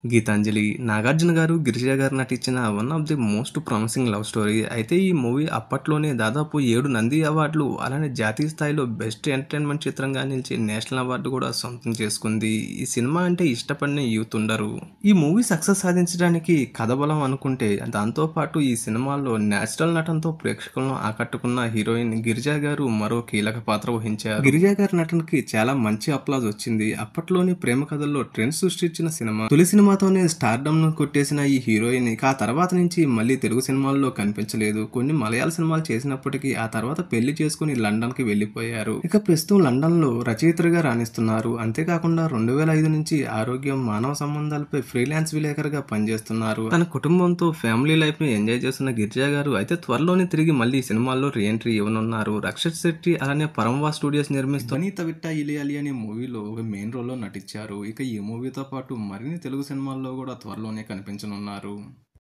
గీతాంజలి. నాగార్జున గారు, గిరిజ గారు నటించిన one of the most promising love story. అయితే ఈ మూవీ అప్పట్లోనే దాదాపు 7 నంది అవార్డులు, అలానే జాతీయ స్థాయిలో బెస్ట్ ఎంటర్‌టైన్‌మెంట్ చిత్రంగా నిలిచి నేషనల్ అవార్డు కూడా సొంతం చేసుకుంది. ఈ సినిమా అంటే ఇష్టపడని యూత్ ఉండరు. ఈ మూవీ సక్సెస్ సాధించడానికి కథ బలం అనుకుంటే, దాంతో పాటు ఈ సినిమాలో నేచురల్ నటనతో ప్రేక్షకులను ఆకట్టుకున్న హీరోయిన్ గిరిజ గారు మరో కీలక పాత్ర వహించారు. గిరిజ గారి నటనకి చాలా మంచి అప్లాజ్ వచ్చింది. అప్పట్లోని ప్రేమ కథల్లో ట్రెండ్ సృష్టించిన సినిమా. తొలి సినిమాతోనే స్టార్డమ్‌ను కొట్టేసిన ఈ హీరోయిన్ ఇక ఆ తర్వాత నుంచి మళ్ళీ తెలుగు సినిమాల్లో కనిపించలేదు. కొన్ని మలయాళ సినిమాలు చేసినప్పటికీ ఆ తర్వాత పెళ్లి చేసుకుని లండన్‌కి వెళ్లిపోయారు. ఇక ప్రస్తుతం లండన్‌లో రచయిత్రిగా రాణిస్తున్నారు. అంతేకాకుండా 2005 నుంచి ఆరోగ్యం, మానవ సంబంధాలపై ఫ్రీలాన్స్ విలేకరుగా పనిచేస్తున్నారు. తన కుటుంబంతో ఫ్యామిలీ లైఫ్‌ని ఎంజాయ్ చేస్తున్న గిరిజా గారు అయితే త్వరలోనే తిరిగి మళ్ళీ సినిమాల్లో రీ ఎంట్రీ ఇవ్వనున్నారు. రక్షిత్ శెట్టి అలానే పరంవా స్టూడియోస్ నిర్మిస్తూ బనీత విట్ట ఇలియాలి అనే మూవీలో ఒక మెయిన్ రోల్‌లో నటించారు. ఇక ఈ మూవీతో పాటు మరిన్ని తెలుగు సినిమాల్లో కూడా త్వరలోనే కనిపించనున్నారు.